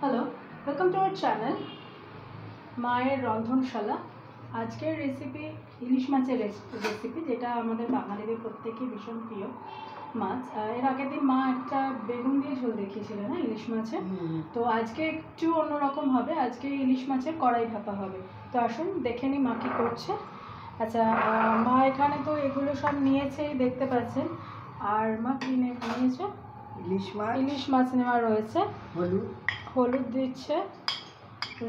Hello, welcome to our channel মায়ের রন্ধনশালা। আজকের recipe ইলিশ মাছের রেসিপি, যেটা আমাদের বাঙালিদের প্রত্যেকেই ভীষণ প্রিয় মাছ। এর আগের দিন মা একটা বেগুন দিয়ে ঝোল দেখিয়েছিল না ইলিশ মাছের, তো আজকে একটু অন্যরকম হবে। আজকে ইলিশ মাছের কড়াই ভাপা হবে। তো আসুন দেখে নিই মা কী করছে। আচ্ছা, মা এখানে তো এগুলো সব নিয়েছেই দেখতে পাচ্ছেন। আর মা কী নিয়েছে? ইলিশ মাছ নেওয়া রয়েছে। হলুদ দিচ্ছে,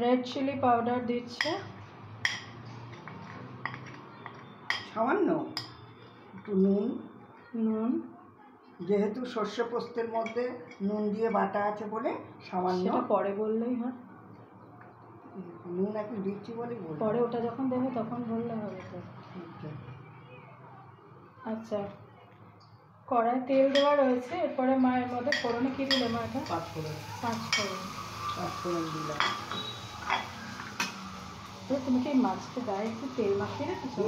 রেড চিলি পাউডার দিচ্ছে, সামান্য একটু নুন, যেহেতু সর্ষে পোস্তের মধ্যে নুন দিয়ে বাটা আছে বলে সামান্য। সেটা পরে বললেই হয়। নুন এখন দিচ্ছি বলে পরে ওটা যখন দেবে তখন বললে হবে তো। আচ্ছা, কড়াই তেল দেওয়া রয়েছে। এরপরে মায়ের মধ্যে ফোড়নে কী দিলে মা? এটা পাঁচফোড়ন দিলাম। তুমি কি মাছটা গায়ে একটু তেল মাখিয়ে রেখেছো?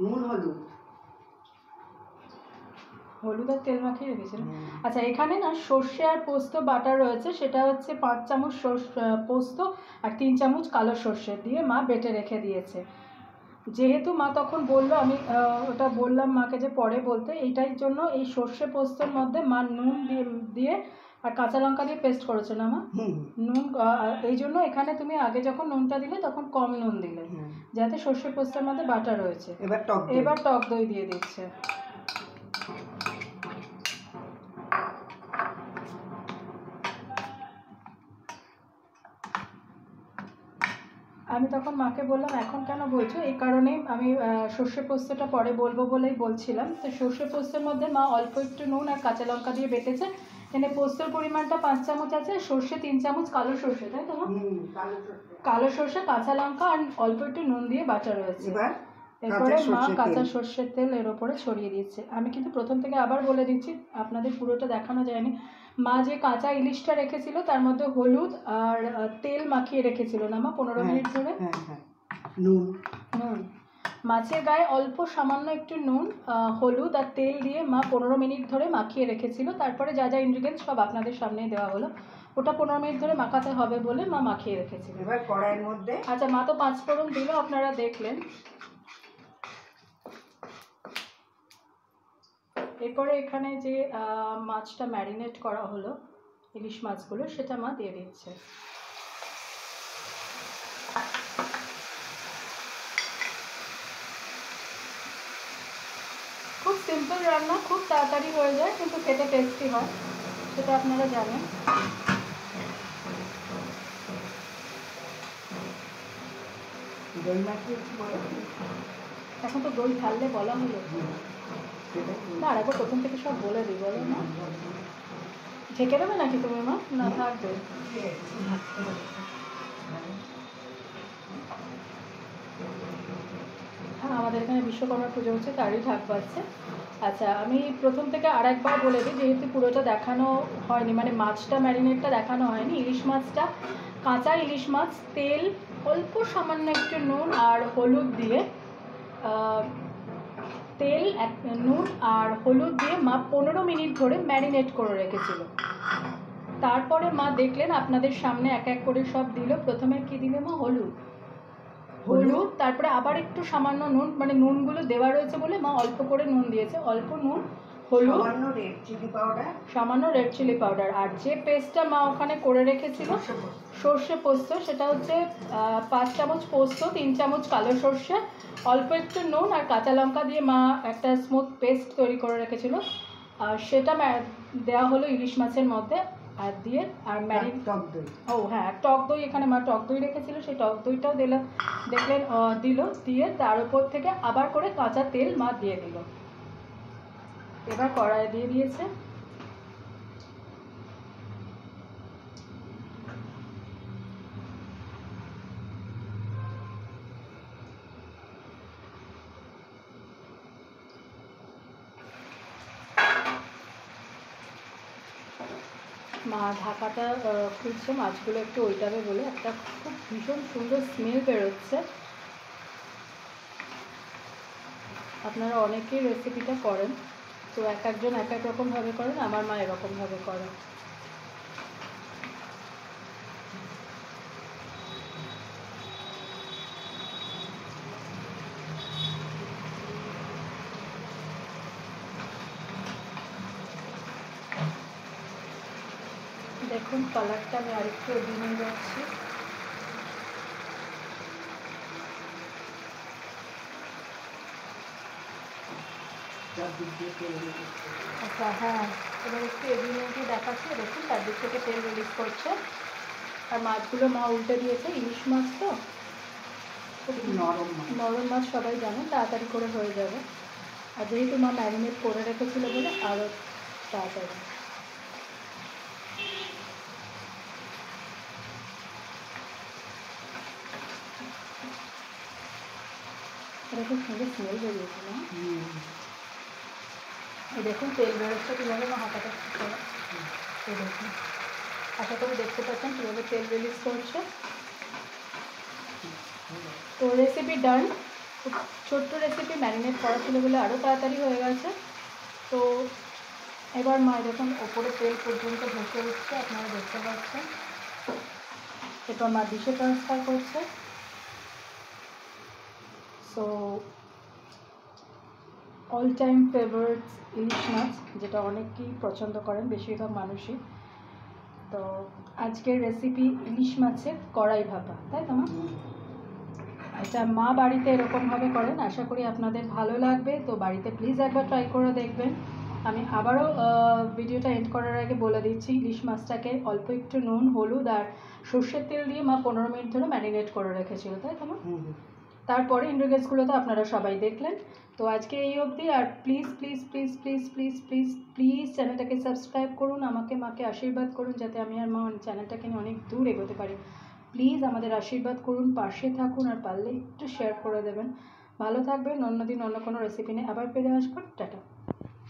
নুন হলুদ আর তেল মাখিয়ে রেখেছেন। আচ্ছা, এখানে না সর্ষে আর পোস্ত বাটা রয়েছে। সেটা হচ্ছে 5 চামচ পোস্ত আর 3 চামচ কালো সর্ষে দিয়ে মা বেটে রেখে দিয়েছে। যেহেতু মা তখন বললো, আমি ওটা বললাম মাকে যে পরে বলতে, এইটার জন্য এই সর্ষে পোস্তর মধ্যে মা নুন দিয়ে আর কাঁচা লঙ্কা দিয়ে পেস্ট করেছো না মা? নুন এই জন্য এখানে তুমি আগে যখন নুনটা দিলে তখন কম নুন দিলে, যাতে সর্ষে পোস্তের মধ্যে বাটা রয়েছে। এবার টক দই দিয়ে দিচ্ছে। আমি তখন মাকে বললাম এখন কেন বলছো, এই কারণেই আমি সর্ষে পোস্তটা পরে বলবো বলেই বলছিলাম। তো সর্ষে পোস্তের মধ্যে মা অল্প একটু নুন আর কাঁচা লঙ্কা দিয়ে বেটেছে। এখানে পোস্তর পরিমাণটা 5 চামচ আছে, সর্ষে 3 চামচ, কালো সর্ষে, তাই তো? কালো সর্ষে, কাঁচা লঙ্কা আর অল্প একটু নুন দিয়ে বাটা রয়েছে। এরপরে মা কাঁচা সর্ষের তেল এর ওপরে ছড়িয়ে দিচ্ছে। আমি কিন্তু প্রথম থেকে আবার বলে দিচ্ছি, আপনাদের পুরোটা দেখানো যায়নি। মা যে কাঁচা ইলিশটা রেখেছিল তার মধ্যে হলুদ আর তেল মাখিয়ে রেখেছিল না মা 15 মিনিট ধরে? নুন মাছের গায়ে অল্প সামান্য একটু নুন, হলুদ আর তেল দিয়ে মা 15 মিনিট ধরে মাখিয়ে রেখেছিল। তারপরে যা যা ইনগ্রিডিয়েন্টস সব আপনাদের সামনেই দেওয়া হলো। ওটা 15 মিনিট ধরে মাখাতে হবে বলে মা মাখিয়ে রেখেছিল। এবার কড়াইয়ের মধ্যে আচ্ছা, মা তো 5 ফোড়ন দিল, আপনারা দেখলেন। এরপরে এখানে যে মাছটা ম্যারিনেট করা হলো, ইলিশ মাছগুলো, সেটা মা দিয়ে দিচ্ছে। খুব সিম্পল রান্না, খুব তাড়াতাড়ি হয়ে যায়, কিন্তু খেতে টেস্টি হয়, সেটা আপনারা জানেন। দই মাখিয়ে এখন তো দই ঢাললে বলা হলো না, আর একবার প্রথম থেকে সব বলে দিই, বলো না? ঢেকে দেবে নাকি তুমি মা? না থাকবে। হ্যাঁ, আমাদের এখানে বিশ্বকর্মা পুজো হচ্ছে, তারই ঢাক বাজছে। আচ্ছা, আমি প্রথম থেকে আর একবার বলে দিই, যেহেতু পুরোটা দেখানো হয়নি, মানে মাছটা ম্যারিনেটটা দেখানো হয়নি। ইলিশ মাছটা, কাঁচা ইলিশ মাছ, তেল, অল্প সামান্য একটু নুন আর হলুদ দিয়ে, তেল, নুন আর হলুদ দিয়ে মা 15 মিনিট ধরে ম্যারিনেট করে রেখেছিল। তারপরে মা দেখলেন আপনাদের সামনে এক এক করে সব দিল। প্রথমে কি দিলে মা? হলুদ, তারপরে আবার একটু সামান্য নুন, মানে নুনগুলো দেওয়া রয়েছে বলে মা অল্প করে নুন দিয়েছে। অল্প নুন, হলুদ, সামান্য রেড চিলি পাউডার। আর যে পেস্টটা মা ওখানে করে রেখেছিল সর্ষে পোস্ত, সেটা হচ্ছে 5 চামচ পোস্ত, 3 চামচ কালো সর্ষে, অল্প একটু নুন আর কাঁচা লঙ্কা দিয়ে মা একটা স্মুথ পেস্ট তৈরি করে রেখেছিল। আর সেটা দেওয়া হলো ইলিশ মাছের মধ্যে আর দিয়ে, আর টক দই। হ্যাঁ, টক দই এখানে মা টক দই রেখেছিল, সেই টক দইটাও দেখলেন দিয়ে তার উপর থেকে আবার করে কাঁচা তেল মা দিয়ে দিল। এবার কড়াই দিয়ে দিয়েছে। মা ঢাকাটা খুলছে, মাছগুলো একটু ওইটাবে বলে, একটা খুব ভীষণ সুন্দর স্মেল বেরোচ্ছে। আপনারা অনেকেই রেসিপিটা করেন, তো এক একজন এক এক রকমভাবে করেন, আমার মা এরকমভাবে করেন। দেখুন কালারটা আমি আরেকটু এগিয়ে নিয়ে যাচ্ছি। চারদিক দিয়ে তেল দিয়ে আচ্ছা হ্যাঁ, এবার একটু এগিয়ে নিয়ে দেখাচ্ছি। দেখুন চারদিক থেকে তেল রিলিজ করছে। আর মাছগুলো মা উল্টে দিয়েছে, ইলিশ মাছ তো খুব নরম মাছ। নরম মাছ, সবাই জানেন তাড়াতাড়ি করে হয়ে যাবে। আর যেহেতু মা ম্যারিনেট করে রেখেছিল বলে আরও তাড়াতাড়ি। এটা খুব সুন্দর স্মেল বেরিয়েছিল। এই দেখুন তেল বেরোচ্ছে কীভাবে, মা হাতাটা করে এই দেখুন, আশা করি দেখতে পাচ্ছেন কীভাবে তেল রিলিজ করছে। তো রেসিপি ডান। খুব ছোট্ট রেসিপি, ম্যারিনেট করা ছিল বলে আরও তাড়াতাড়ি হয়ে গেছে। তো এবার মা দেখুন ওপরে তেল পর্যন্ত ভেসে উঠছে, আপনারা দেখতে পাচ্ছেন। এরপর মা ডিশে ট্রান্সফার করছে। সো অল টাইম ফেভারিটস ইলিশ মাছ, যেটা অনেকেই পছন্দ করেন, বেশিরভাগ মানুষই। তো আজকের রেসিপি ইলিশ মাছের কড়াই ভাপা, তাই তো মা? এটা মা বাড়িতে এরকমভাবে করেন, আশা করি আপনাদের ভালো লাগবে। তো বাড়িতে প্লিজ একবার ট্রাই করে দেখবেন। আমি আবারও ভিডিওটা এন্ড করার আগে বলে দিচ্ছি, ইলিশ মাছটাকে অল্প একটু নুন, হলুদ আর সর্ষের তেল দিয়ে মা 15 মিনিট ধরে ম্যারিনেট করে রেখেছিল, তাই তো মা? তারপরে ইনগ্রিডিয়েন্টসগুলো তো আপনারা সবাই দেখলেন। তো আজকে এই অবধি। আর please please please please please please please চ্যানেলটাকে সাবস্ক্রাইব করুন, আমাকে মাকে আশীর্বাদ করুন যাতে আমি আর মা চ্যানেলটাকে নিয়ে অনেক দূর এগোতে পারি। প্লিজ আমাদের আশীর্বাদ করুন, পাশে থাকুন, আর পারলে একটু শেয়ার করে দেবেন। ভালো থাকবেন। অন্যদিন অন্য কোনো রেসিপি নিয়ে আবার ফিরে আসবেন। টাটা।